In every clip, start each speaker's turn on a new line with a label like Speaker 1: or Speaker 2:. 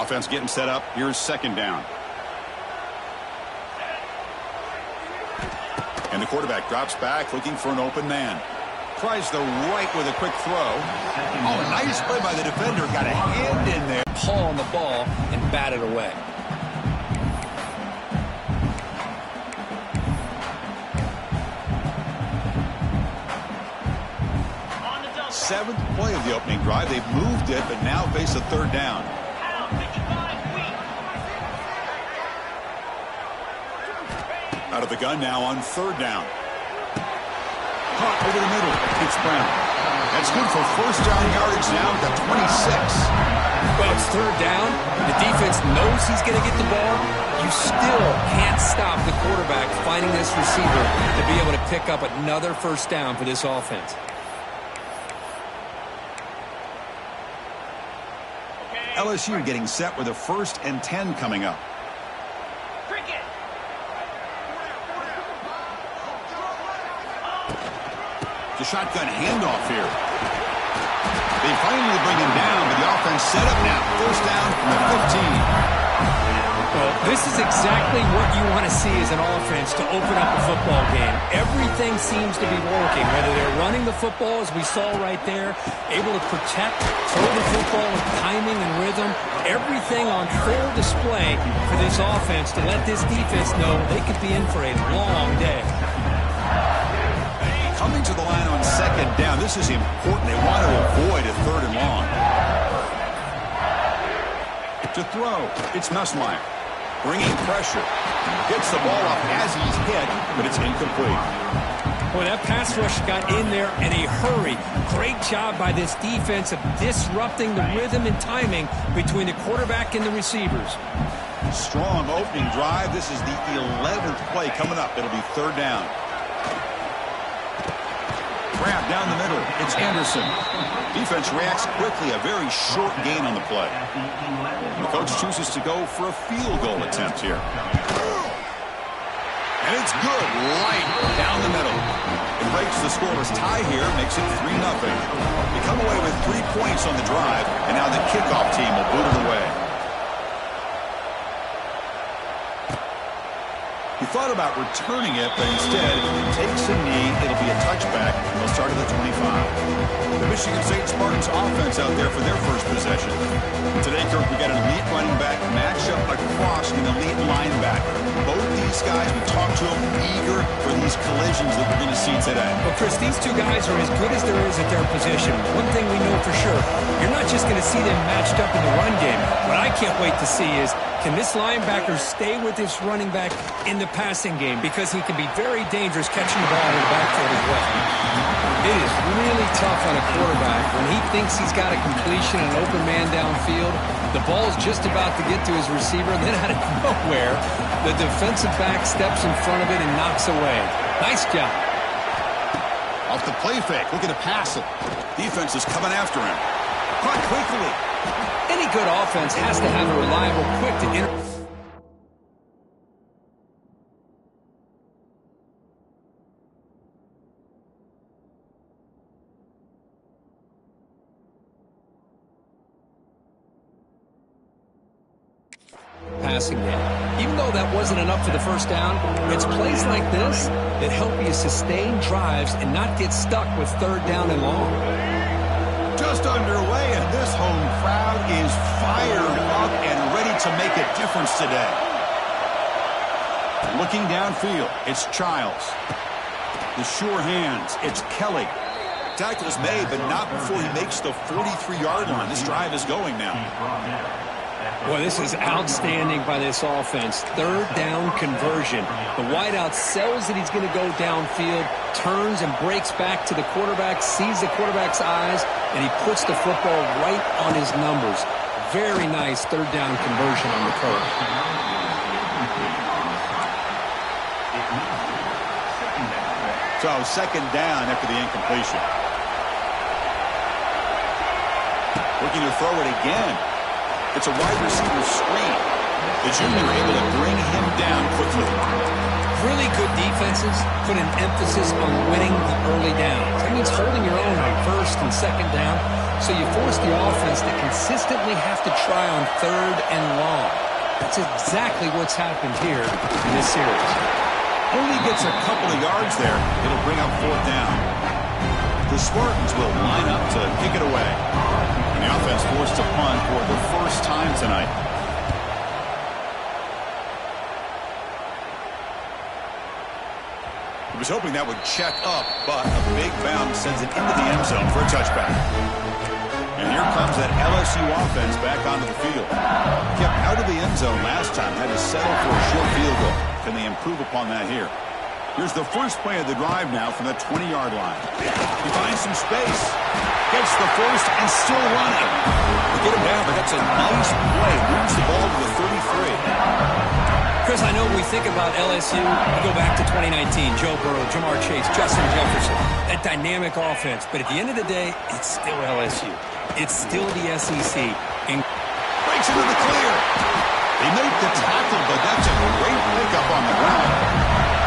Speaker 1: Offense getting set up. Here's second down. And the quarterback drops back looking for an open man. Tries the right with a quick throw. Oh, nice play by the defender. Got a hand in there.
Speaker 2: Paw on the ball and bat it away.
Speaker 1: Seventh play of the opening drive. They've moved it, but now face a third down. Out of the gun now on third down. Caught over the middle. It's Brown. That's good for first down yardage now at the 26.
Speaker 2: Well, it's third down. The defense knows he's going to get the ball. You still can't stop the quarterback finding this receiver to be able to pick up another first down for this offense.
Speaker 1: LSU getting set with a 1st and 10 coming up. The shotgun handoff here. They finally bring him down, but the offense set up now. First down from the 15.
Speaker 2: Well, this is exactly what you want to see as an offense to open up a football game. Everything seems to be working, whether they're running the football, as we saw right there, able to protect, throw the football with timing and rhythm. Everything on full display for this offense to let this defense know they could be in for a long day.
Speaker 1: Coming to the line on second down. This is important. They want to avoid a third and long. To throw, it's Nussmeier. Bringing pressure. Gets the ball up as he's hit, but it's incomplete.
Speaker 2: Boy, that pass rush got in there in a hurry. Great job by this defense of disrupting the rhythm and timing between the quarterback and the receivers.
Speaker 1: Strong opening drive. This is the 11th play coming up. It'll be third down. Grab down the middle. It's Anderson. Defense reacts quickly. A very short gain on the play. The coach chooses to go for a field goal attempt here. And it's good. Right down the middle. It breaks the scoreless tie here. Makes it 3-0. They come away with 3 points on the drive. And now the kickoff team will boot it away. He thought about returning it, but instead takes a knee. It'll be a touchback. They'll start at the 25. The Michigan State Spartans offense out there for their first possession. Today, Kirk, we got an elite running back matchup across an elite linebacker. Both these guys, we talked to them, eager for these collisions that we're going to see today.
Speaker 2: Well, Chris, these two guys are as good as there is at their position. One thing we know for sure, you're not just going to see them matched up in the run game. What I can't wait to see is, can this linebacker stay with this running back in the passing game? Because he can be very dangerous catching the ball in the backfield as well. It is really tough on a quarterback when he thinks he's got a completion and an open man downfield. The ball's just about to get to his receiver, and then out of nowhere, the defensive back steps in front of it and knocks away. Nice job.
Speaker 1: Off the play fake, looking to pass it. Defense is coming after him. Caught quickly.
Speaker 2: Any good offense has to have a reliable, quick to passing game. Even though that wasn't enough for the first down, it's plays like this that help you sustain drives and not get stuck with third down and long.
Speaker 1: Just underway, and this home crowd is fired up and ready to make a difference today. Looking downfield, it's Childs. The sure hands, it's Kelly. Tackle's made, but not before he makes the 43-yard line. This drive is going now.
Speaker 2: Boy, this is outstanding by this offense. Third down conversion. The wideout sells that he's going to go downfield, turns and breaks back to the quarterback, sees the quarterback's eyes, and he puts the football right on his numbers. Very nice third down conversion on the curve.
Speaker 1: So second down after the incompletion. Looking to throw it again. It's a wide receiver screen. The junior able to bring him down quickly.
Speaker 2: Really good defenses put an emphasis on winning the early downs. That means holding your own on first and second down, so you force the offense to consistently have to try on third and long. That's exactly what's happened here in this series.
Speaker 1: Only gets a couple of yards there. It'll bring up fourth down. The Spartans will line up to kick it away. And the offense forced to punt for the first time tonight. He was hoping that would check up, but a big bounce sends it into the end zone for a touchback. And here comes that LSU offense back onto the field. Kept out of the end zone last time, had to settle for a short field goal. Can they improve upon that here? Here's the first play of the drive now from the 20-yard line. He finds some space. Gets the first and still running. They get him down, but that's a nice play. Moves the ball to the 33.
Speaker 2: Chris, I know when we think about LSU, we go back to 2019, Joe Burrow, Jamar Chase, Justin Jefferson, that dynamic offense. But at the end of the day, it's still LSU. It's still the SEC. And
Speaker 1: breaks into the clear. They make the tackle, but that's a great pickup on the ground.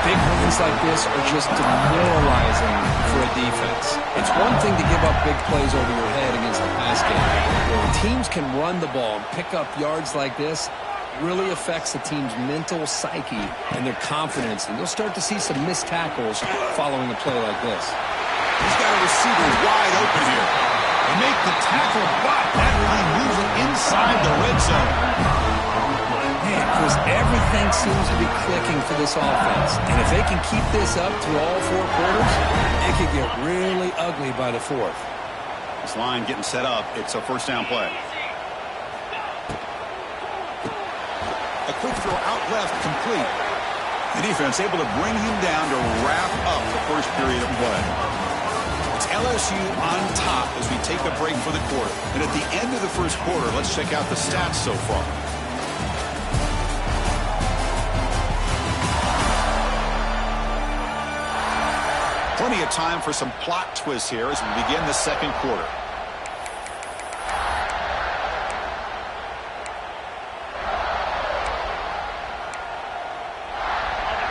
Speaker 2: Big runs like this are just demoralizing for a defense. It's one thing to give up big plays over your head against the pass game. When teams can run the ball and pick up yards like this, really affects the team's mental psyche and their confidence. And you'll start to see some missed tackles following a play like this.
Speaker 1: He's got a receiver wide open here. They make the tackle, but that really moves it inside the red zone.
Speaker 2: Man, Chris, everything seems to be clicking for this offense. And if they can keep this up through all four quarters, it could get really ugly by the fourth.
Speaker 1: This line getting set up. It's a first down play. A quick throw out left, complete. The defense able to bring him down to wrap up the first period of play. It's LSU on top as we take a break for the quarter. And at the end of the first quarter, let's check out the stats so far. Plenty of time for some plot twists here as we begin the second quarter.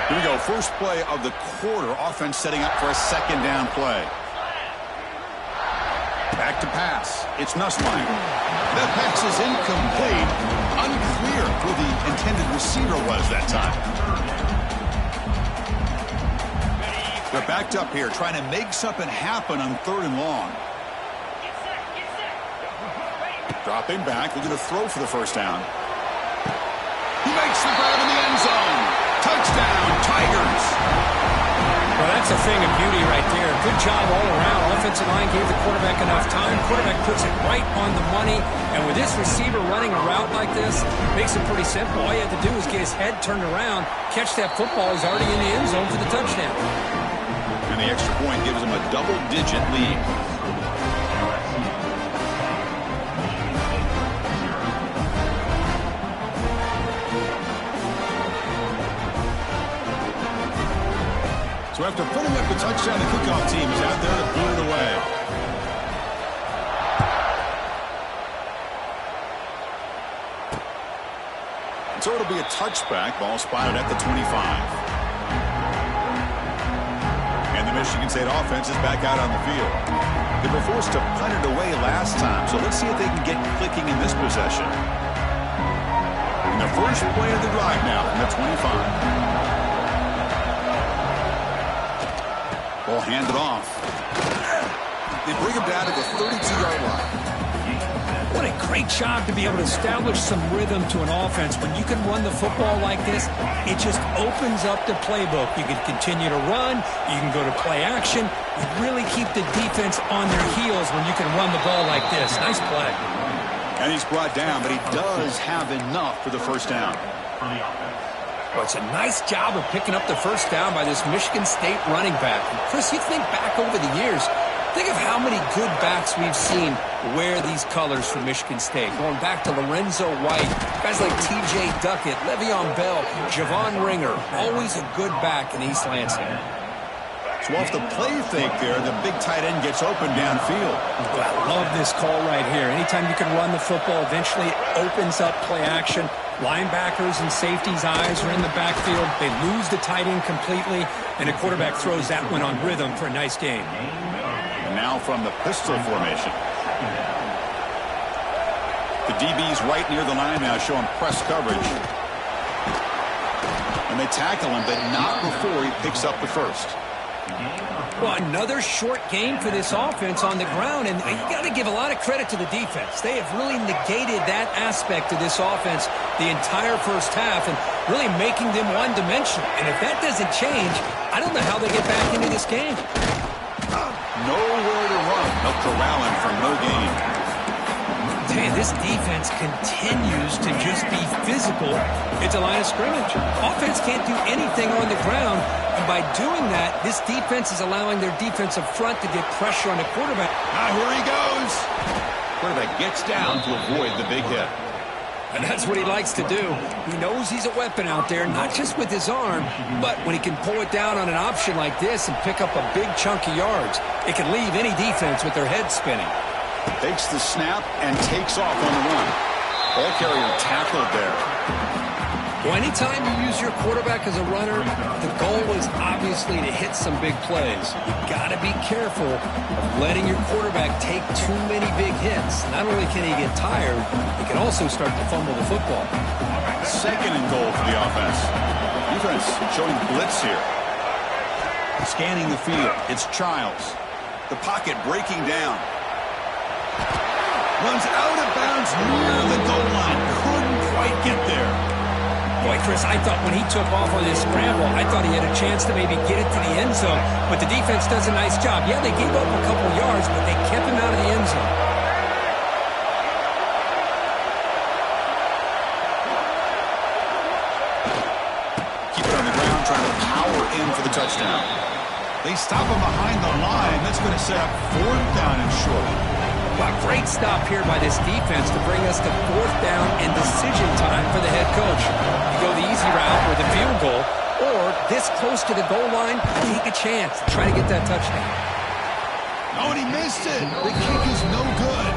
Speaker 1: Here we go. First play of the quarter. Offense setting up for a second down play. Back to pass. It's Nussmeier. That pass is incomplete. Unclear who the intended receiver was that time. They're backed up here, trying to make something happen on third and long. Dropping back, looking to throw for the first down. He makes the grab in the end zone. Touchdown, Tigers.
Speaker 2: Well, that's a thing of beauty right there. Good job all around. Offensive line gave the quarterback enough time. Quarterback puts it right on the money. And with this receiver running a route like this, makes it pretty simple. All you have to do is get his head turned around, catch that football. He's already in the end zone for the touchdown.
Speaker 1: And the extra point gives him a double-digit lead. So after putting up the touchdown, the kickoff team is out there to put it away. And so it'll be a touchback. Ball spotted at the 25. And the Michigan State offense is back out on the field. They were forced to punt it away last time, so let's see if they can get clicking in this possession. And the first play of the drive now from the 25. Ball handed off. They bring him down to the 32-yard line.
Speaker 2: What a great job to be able to establish some rhythm to an offense. When you can run the football like this, it just opens up the playbook. You can continue to run. You can go to play action. You really keep the defense on their heels when you can run the ball like this. Nice play.
Speaker 1: And he's brought down, but he does have enough for the first down.
Speaker 2: Well, it's a nice job of picking up the first down by this Michigan State running back. And Chris, you think back over the years, think of how many good backs we've seen wear these colors for Michigan State. Going back to Lorenzo White, guys like T.J. Duckett, Le'Veon Bell, Javon Ringer, always a good back in East Lansing.
Speaker 1: So off the play fake there, the big tight end gets open downfield.
Speaker 2: Well, I love this call right here. Anytime you can run the football, eventually it opens up play action. Linebackers and safeties' eyes are in the backfield. They lose the tight end completely, and the quarterback throws that one on rhythm for a nice gain.
Speaker 1: And now from the pistol formation. The DB's right near the line now, showing press coverage. And they tackle him, but not before he picks up the first.
Speaker 2: Well, another short game for this offense on the ground, and you got to give a lot of credit to the defense. They have really negated that aspect of this offense the entire first half and really making them one-dimensional. And if that doesn't change, I don't know how they get back into this game.
Speaker 1: Nowhere to run. They'll corral him for no gain.
Speaker 2: Man, this defense continues to just be physical at the line of scrimmage. Offense can't do anything on the ground, and by doing that, this defense is allowing their defensive front to get pressure on the quarterback.
Speaker 1: Now here he goes. Quarterback gets down to avoid the big hit.
Speaker 2: And that's what he likes to do. He knows he's a weapon out there, not just with his arm, but when he can pull it down on an option like this and pick up a big chunk of yards, it can leave any defense with their head spinning.
Speaker 1: Takes the snap and takes off on the run. Ball carrier tackled there.
Speaker 2: Well, anytime you use your quarterback as a runner, the goal is obviously to hit some big plays. You got to be careful of letting your quarterback take too many big hits. Not only can he get tired, he can also start to fumble the football.
Speaker 1: Second and goal for the offense. Defense showing blitz here. Scanning the field. It's Childs. The pocket breaking down. Runs out of bounds near the goal line. Couldn't quite get there.
Speaker 2: Boy, Chris, I thought when he took off on this scramble, I thought he had a chance to maybe get it to the end zone. But the defense does a nice job. Yeah, they gave up a couple yards, but they kept him out of the end zone.
Speaker 1: Keep it on the ground, trying to power in for the touchdown. They stop him behind the line. That's going to set up 4th down and short.
Speaker 2: Well, great stop here by this defense to bring us to 4th down and decision time for the head coach. You go the easy route with a field goal, or this close to the goal line, take a chance to try to get that touchdown.
Speaker 1: Oh, and he missed it. The kick is no good.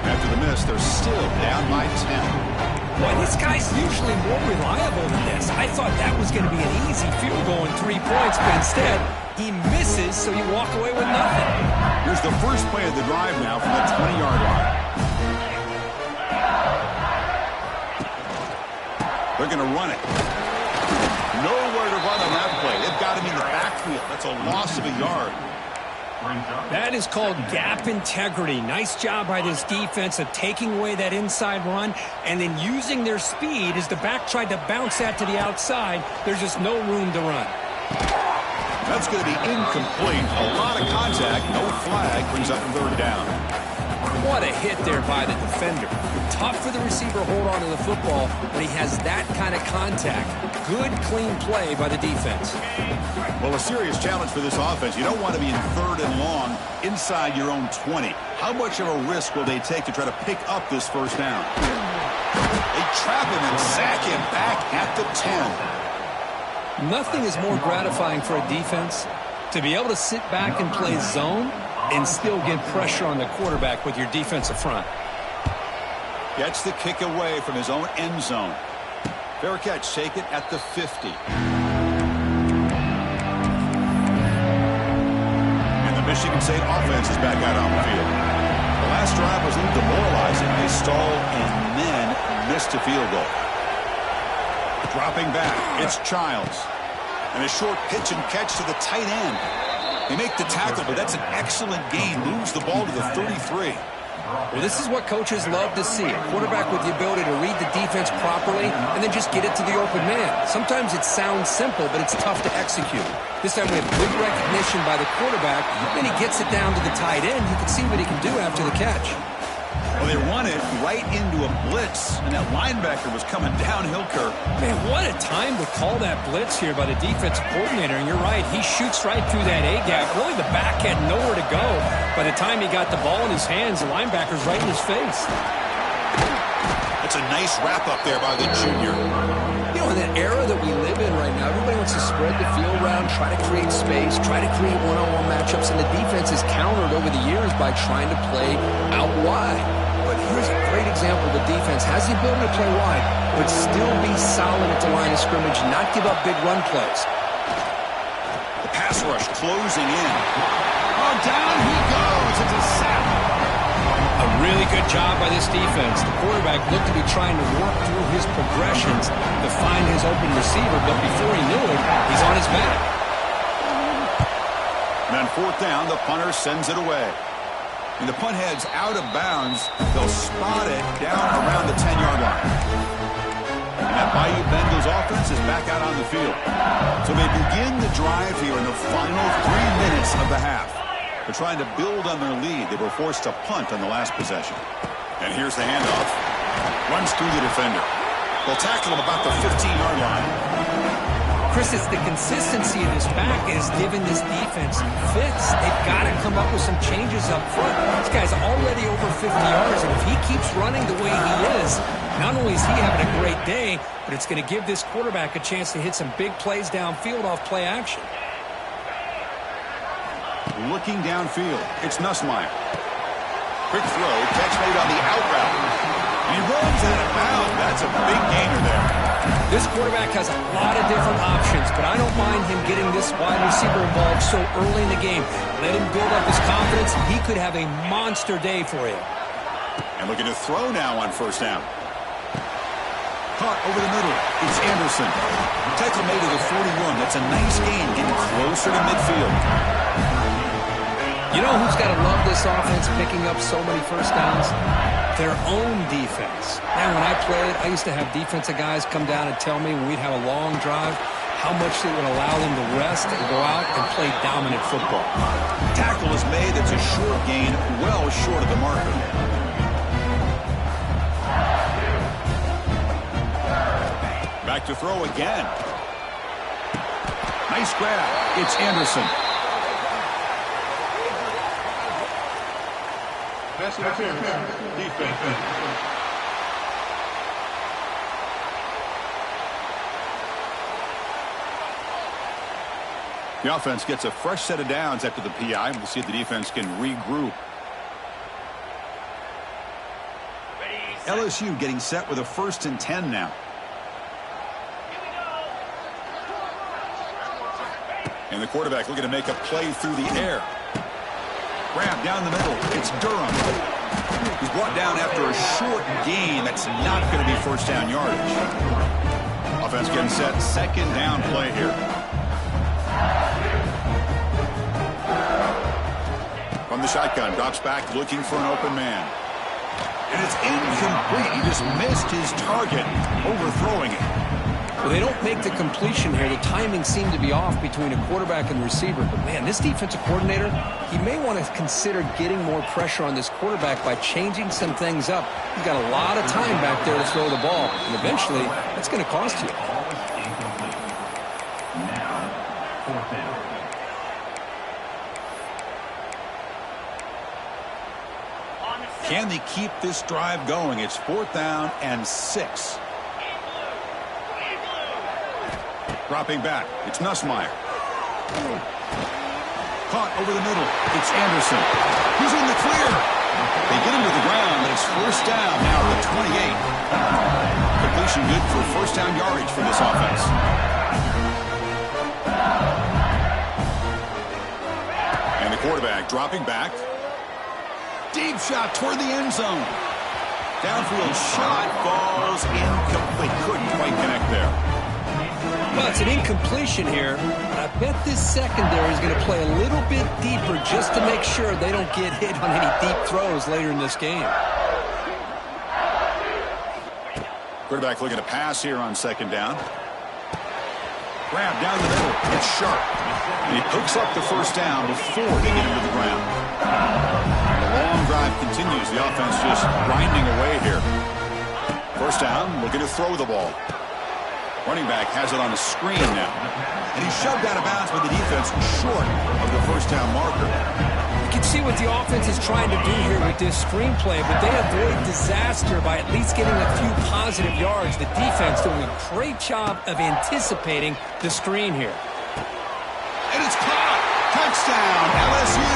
Speaker 1: After the miss, they're still down by 10.
Speaker 2: Boy, this guy's usually more reliable than this. I thought that was going to be an easy field goal and 3 points, but instead, he misses, so you walk away with nothing.
Speaker 1: Here's the first play of the drive now from the 20-yard line. They're going to run it. Nowhere to run on that play. They've got him in the backfield. That's a loss of a yard.
Speaker 2: That is called gap integrity. Nice job by this defense of taking away that inside run and then using their speed as the back tried to bounce that to the outside. There's just no room to run.
Speaker 1: That's going to be incomplete. A lot of contact. No flag. Brings up 3rd down.
Speaker 2: What a hit there by the defender. Tough for the receiver to hold on to the football when he has that kind of contact. Good, clean play by the defense.
Speaker 1: Well, a serious challenge for this offense. You don't want to be in 3rd and long inside your own 20. How much of a risk will they take to try to pick up this 1st down? They trap him and sack him back at the 10.
Speaker 2: Nothing is more gratifying for a defense to be able to sit back and play zone and still get pressure on the quarterback with your defensive front.
Speaker 1: Gets the kick away from his own end zone. Fair catch, take it at the 50. And the Michigan State offense is back out on the field. The last drive was a little demoralizing. They stalled and then missed a field goal. Dropping back, it's Childs. And a short pitch and catch to the tight end. They make the tackle, but that's an excellent gain. Moves the ball to the 33.
Speaker 2: Well, this is what coaches love to see. A quarterback with the ability to read the defense properly and then just get it to the open man. Sometimes it sounds simple, but it's tough to execute. This time we have good recognition by the quarterback. Then he gets it down to the tight end. He can see what he can do after the catch.
Speaker 1: Well, they run it right into a blitz, and that linebacker was coming downhill, Kirk.
Speaker 2: Man, what a time to call that blitz here by the defensive coordinator. And you're right, he shoots right through that A-gap. Really, the back had nowhere to go. By the time he got the ball in his hands, the linebacker's right in his face.
Speaker 1: That's a nice wrap-up there by the junior.
Speaker 2: You know, in that era that we live in right now, everybody wants to spread the field around, try to create space, try to create one-on-one matchups, and the defense is countered over the years by trying to play out wide. But here's a great example. The defense has the ability to play wide, but still be solid at the line of scrimmage and not give up big run plays.
Speaker 1: The pass rush closing in. Oh, down he goes. It's a sack.
Speaker 2: A really good job by this defense. The quarterback looked to be trying to work through his progressions to find his open receiver, but before he knew it, he's on his back.
Speaker 1: And on fourth down, the punter sends it away. When the punt heads out of bounds, they'll spot it down around the 10-yard line. And that Bayou Bengals offense is back out on the field. So they begin the drive here in the final 3 minutes of the half. They're trying to build on their lead. They were forced to punt on the last possession. And here's the handoff. Runs through the defender. They'll tackle him about the 15-yard line.
Speaker 2: Chris, it's the consistency of this back is giving this defense fits. They've got to come up with some changes up front. This guy's already over 50 yards, and if he keeps running the way he is, not only is he having a great day, but it's going to give this quarterback a chance to hit some big plays downfield off play action.
Speaker 1: Looking downfield, it's Nussmeier. Quick throw, catch made on the out route. And he runs out of bounds. That's a big gainer there.
Speaker 2: This quarterback has a lot of different options, but I don't mind him getting this wide receiver involved so early in the game. Let him build up his confidence. He could have a monster day for him.
Speaker 1: And looking to throw now on first down. Caught over the middle. It's Anderson. Tackle made to the 41. That's a nice gain, getting closer to midfield.
Speaker 2: You know who's got to love this offense picking up so many first downs? Their own defense. Man, when I played, I used to have defensive guys come down and tell me when we'd have a long drive how much it would allow them to rest and go out and play dominant football.
Speaker 1: Tackle is made. It's a short gain, well short of the marker. Back to throw again. Nice grab. It's Anderson.
Speaker 3: Pass interference. Defense.
Speaker 1: The offense gets a fresh set of downs after the PI. We'll see if the defense can regroup. LSU getting set with a 1st and 10 now. And the quarterback looking to make a play through the air. Grab down the middle. It's Durham. He's brought down after a short gain. That's not going to be first down yardage. Offense getting set. 2nd down play here. From the shotgun. Drops back looking for an open man. And it's incomplete. He just missed his target, overthrowing it.
Speaker 2: Well, they don't make the completion here. The timing seemed to be off between a quarterback and receiver. But, man, this defensive coordinator, he may want to consider getting more pressure on this quarterback by changing some things up. He's got a lot of time back there to throw the ball. And eventually, that's going to cost you.
Speaker 1: Can they keep this drive going? It's 4th down and 6. Dropping back. It's Nussmeier. Caught over the middle. It's Anderson. He's in the clear. They get him to the ground, but it's 1st down now at the 28. Completion good for 1st down yardage for this offense. And the quarterback dropping back. Deep shot toward the end zone. Downfield shot falls incomplete. Couldn't quite connect there.
Speaker 2: Well, it's an incompletion here. I bet this secondary is going to play a little bit deeper just to make sure they don't get hit on any deep throws later in this game.
Speaker 1: Quarterback looking to pass here on 2nd down. Grab down the middle. It's Sharp. And he picks up the 1st down before they get him to the ground. And the long drive continues. The offense just grinding away here. 1st down, looking to throw the ball. Running back has it on a screen now. And he's shoved out of bounds by the defense short of the 1st down marker.
Speaker 2: You can see what the offense is trying to do here with this screenplay, but they avoid disaster by at least getting a few positive yards. The defense doing a great job of anticipating the screen here.
Speaker 1: And it's caught. Touchdown, LSU.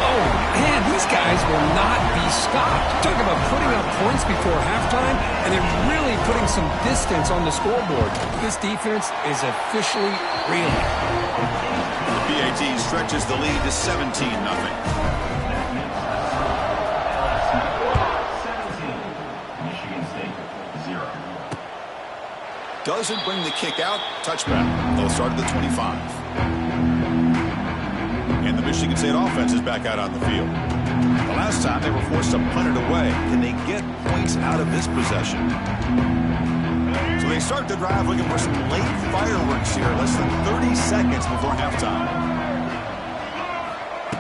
Speaker 2: Oh, man, he These guys will not be stopped. Talk about putting up points before halftime, and they're really putting some distance on the scoreboard. This defense is officially reeling.
Speaker 1: The PAT stretches the lead to 17-0. Doesn't bring the kick out. Touchback. They'll start at the 25. And the Michigan State offense is back out on the field. The last time they were forced to punt it away. Can they get points out of this possession? So they start the drive looking for some late fireworks here. Less than 30 seconds before halftime.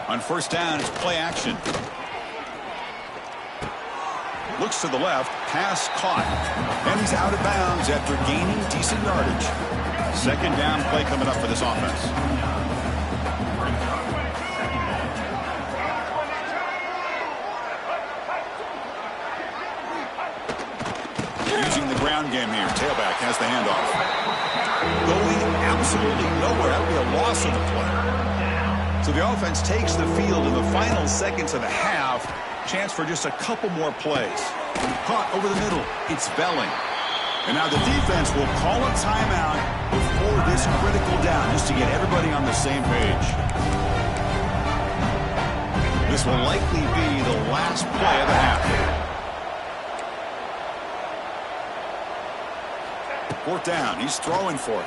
Speaker 1: On first down, it's play action. Looks to the left, pass caught, and he's out of bounds after gaining decent yardage. Second down play coming up for this offense. Using the ground game here, tailback has the handoff. Going absolutely nowhere. That would be a loss of the play. So the offense takes the field in the final seconds of the half. Chance for just a couple more plays. Caught over the middle. It's Belling. And now the defense will call a timeout before this critical down, just to get everybody on the same page. This will likely be the last play of the half. Fourth down. He's throwing for it.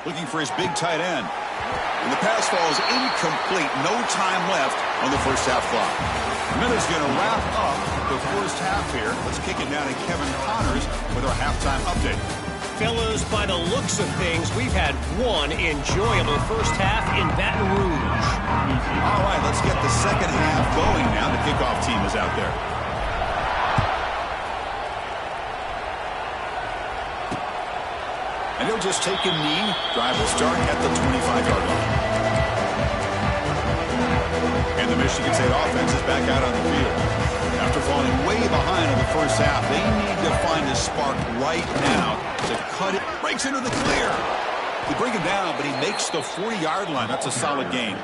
Speaker 1: Looking for his big tight end. And the pass falls incomplete. No time left on the first half clock. Miller's going to wrap up the first half here. Let's kick it down to Kevin Connors with our halftime update.
Speaker 4: Fellas, by the looks of things, we've had one enjoyable first half in Baton Rouge.
Speaker 1: All right, let's get the second half going now. The kickoff team is out there. And he'll just take a knee. Drive will start at the 25-yard line. And the Michigan State offense is back out on the field. After falling way behind in the first half, they need to find a spark right now to cut it. Breaks into the clear. They bring him down, but he makes the 40-yard line. That's a solid gain.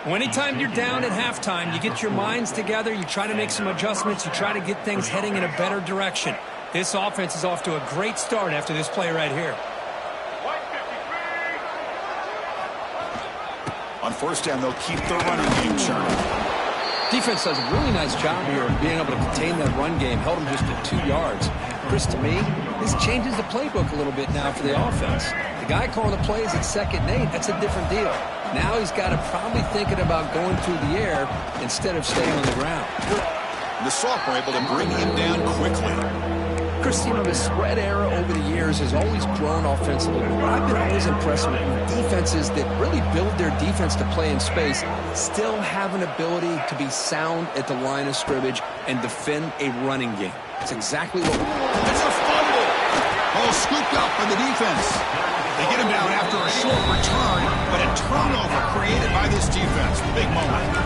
Speaker 2: Well, anytime you're down at halftime, you get your minds together, you try to make some adjustments, you try to get things heading in a better direction. This offense is off to a great start after this play right here.
Speaker 1: On first down, they'll keep the running game churning.
Speaker 2: Defense does a really nice job here of being able to contain that run game. Held them just at 2 yards. Chris, to me, this changes the playbook a little bit now for the offense. The guy calling the plays at 2nd and 8, that's a different deal. Now he's got to probably thinking about going through the air instead of staying on the ground.
Speaker 1: The sophomore able to bring him down quickly.
Speaker 2: Chris, you know, the spread era over the years has always grown offensively. What I've been always impressed with defenses that really build their defense to play in space still have an ability to be sound at the line of scrimmage and defend a running game. It's exactly what...
Speaker 1: It's a fumble! Ball scooped up by the defense. They get him down after a short return, but a turnover created by this defense. Big moment.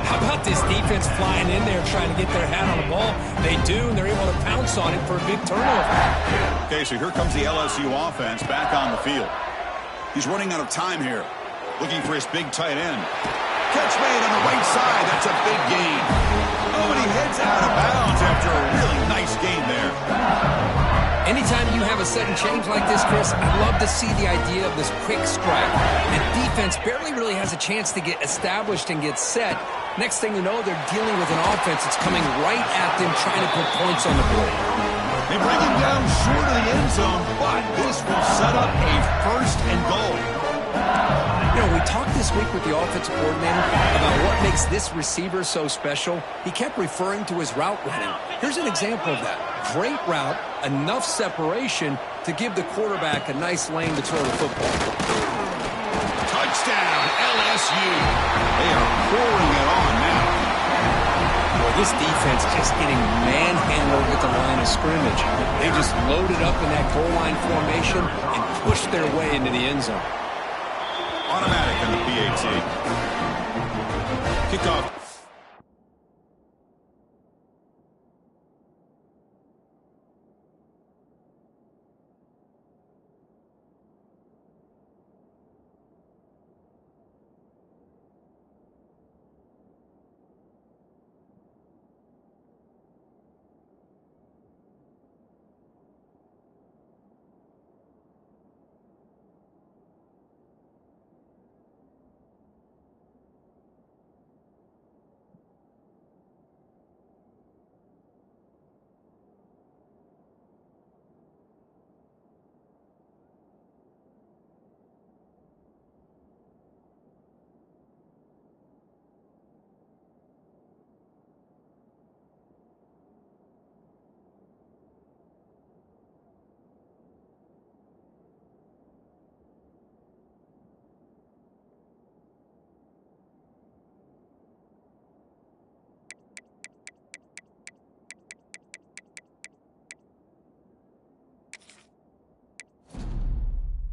Speaker 2: How about this defense flying in there trying to get their hat on the ball? They do, and they're able to pounce on it for a big turnover.
Speaker 1: Okay, so here comes the LSU offense back on the field. He's running out of time here. Looking for his big tight end. Catch made on the right side. That's a big gain. Oh, and he heads out of bounds after a really nice gain there.
Speaker 2: Anytime you have a sudden change like this, Chris, I'd love to see the idea of this quick strike. And defense barely really has a chance to get established and get set. Next thing you know, they're dealing with an offense that's coming right at them, trying to put points on the board.
Speaker 1: They bring him down short of the end zone, but this will set up a first and goal.
Speaker 2: You know, we talked this week with the offensive coordinator about what makes this receiver so special. He kept referring to his route running. Here's an example of that. Great route, enough separation to give the quarterback a nice lane to throw the football.
Speaker 1: Touchdown, LSU. They are pouring it on now.
Speaker 2: Well, this defense just getting manhandled at the line of scrimmage. They just loaded up in that goal line formation and pushed their way into the end zone.
Speaker 1: Automatic in the PAT. Kickoff.